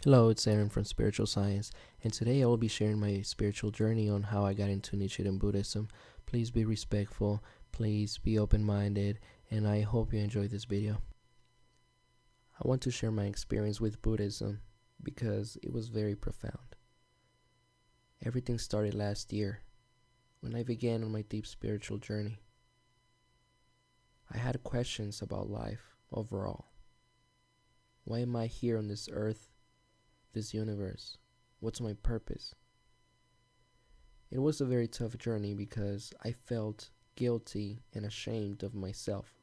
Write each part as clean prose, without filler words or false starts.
Hello, it's Aaron from Spiritual Science, and today I will be sharing my spiritual journey on how I got into Nichiren Buddhism. Please be respectful, please be open-minded, and I hope you enjoy this video. I want to share my experience with Buddhism because it was very profound. Everything started last year when I began on my deep spiritual journey. I had questions about life overall. Why am I here on this earth? This universe? What's my purpose? It was a very tough journey because I felt guilty and ashamed of myself.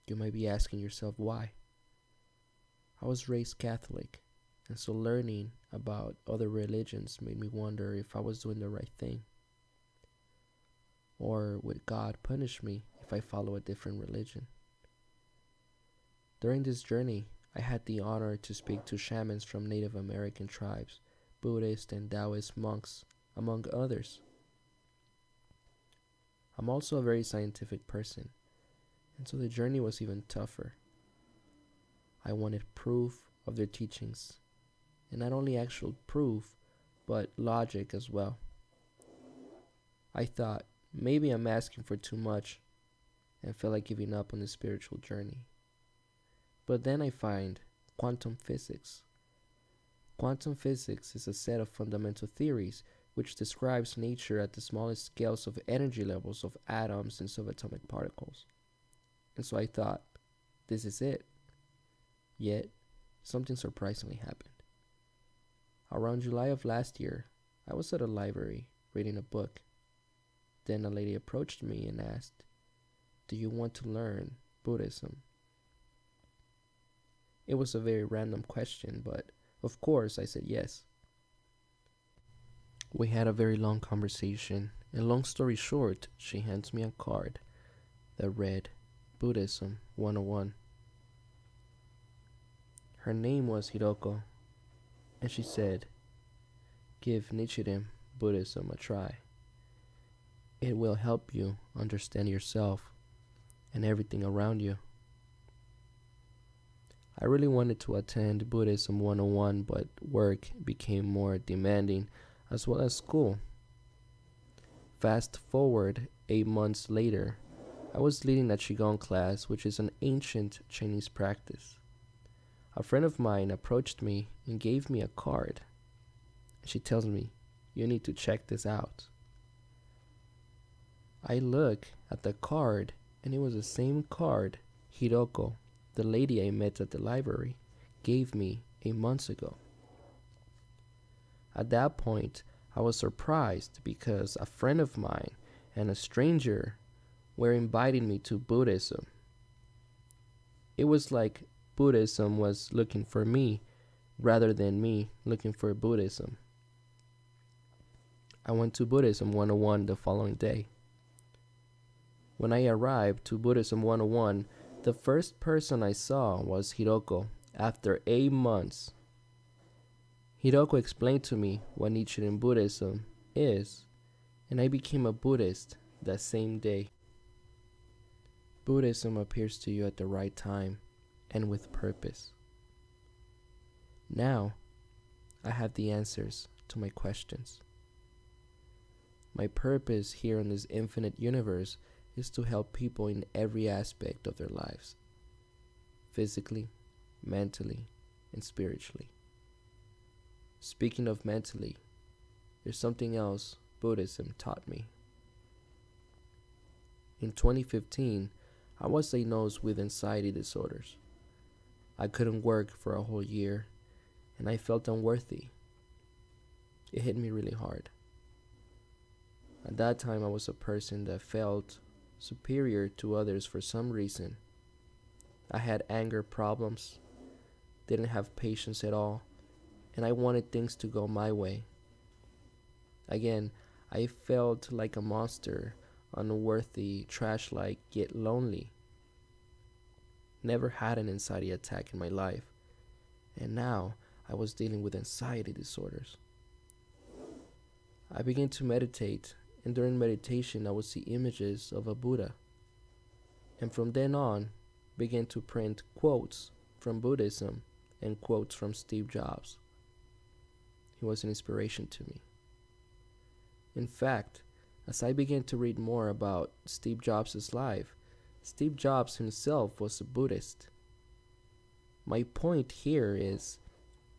You might be asking yourself why. I was raised Catholic, and so learning about other religions made me wonder if I was doing the right thing. Or would God punish me if I follow a different religion? During this journey, I had the honor to speak to shamans from Native American tribes, Buddhist and Taoist monks, among others. I'm also a very scientific person, and so the journey was even tougher. I wanted proof of their teachings, and not only actual proof, but logic as well. I thought, maybe I'm asking for too much, and felt like giving up on the spiritual journey. But then I find quantum physics. Quantum physics is a set of fundamental theories which describes nature at the smallest scales of energy levels of atoms and subatomic particles. And so I thought, this is it. Yet, something surprisingly happened. Around July of last year, I was at a library reading a book. Then a lady approached me and asked, "Do you want to learn Buddhism?" It was a very random question, but of course I said yes. We had a very long conversation, and long story short, she hands me a card that read Buddhism 101. Her name was Hiroko, and she said, "Give Nichiren Buddhism a try. It will help you understand yourself and everything around you." I really wanted to attend Buddhism 101, but work became more demanding, as well as school. Fast forward 8 months later, I was leading a Qigong class, which is an ancient Chinese practice. A friend of mine approached me and gave me a card. She tells me, "You need to check this out." I look at the card, and it was the same card Hiroko, the lady I met at the library, gave me 8 months ago. At that point, I was surprised because a friend of mine and a stranger were inviting me to Buddhism. It was like Buddhism was looking for me rather than me looking for Buddhism. I went to Buddhism 101 the following day. When I arrived to Buddhism 101, the first person I saw was Hiroko after 8 months. Hiroko explained to me what Nichiren Buddhism is, and I became a Buddhist that same day. Buddhism appears to you at the right time and with purpose. Now, I have the answers to my questions. My purpose here in this infinite universe is to help people in every aspect of their lives, physically, mentally, and spiritually. Speaking of mentally, there's something else Buddhism taught me. In 2015, I was diagnosed with anxiety disorders. I couldn't work for a whole year, and I felt unworthy. It hit me really hard. At that time, I was a person that felt superior to others for some reason. I had anger problems, didn't have patience at all, and I wanted things to go my way. Again, I felt like a monster, unworthy, trash-like, yet lonely. Never had an anxiety attack in my life, and now I was dealing with anxiety disorders. I began to meditate, and during meditation I would see images of a Buddha. And from then on, began to print quotes from Buddhism and quotes from Steve Jobs. He was an inspiration to me. In fact, as I began to read more about Steve Jobs' life, Steve Jobs himself was a Buddhist. My point here is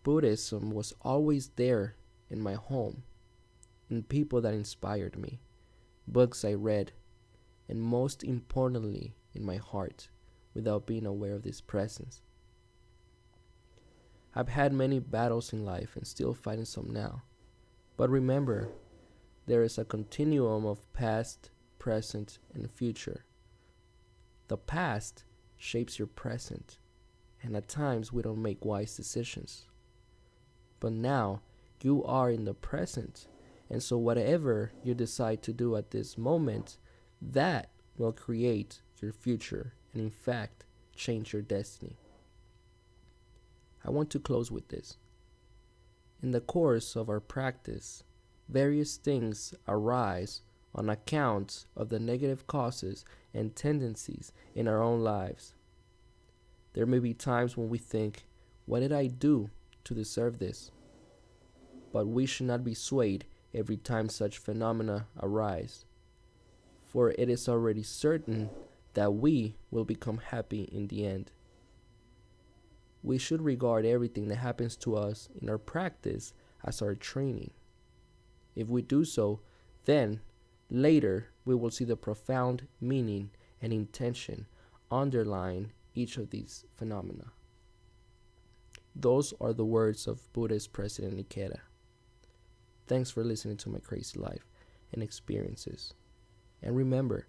Buddhism was always there in my home, in people that inspired me, books I read, and most importantly, in my heart, without being aware of this presence. I've had many battles in life and still fighting some now. But remember, there is a continuum of past, present, and future. The past shapes your present, and at times we don't make wise decisions. But now, you are in the present, and so whatever you decide to do at this moment, that will create your future and in fact change your destiny. I want to close with this. In the course of our practice, various things arise on account of the negative causes and tendencies in our own lives. There may be times when we think, what did I do to deserve this? But we should not be swayed every time such phenomena arise, for it is already certain that we will become happy in the end. We should regard everything that happens to us in our practice as our training. If we do so, then later we will see the profound meaning and intention underlying each of these phenomena. Those are the words of Buddhist President Ikeda. Thanks for listening to my crazy life and experiences. And remember,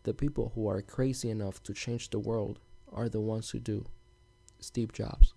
the people who are crazy enough to change the world are the ones who do. Steve Jobs.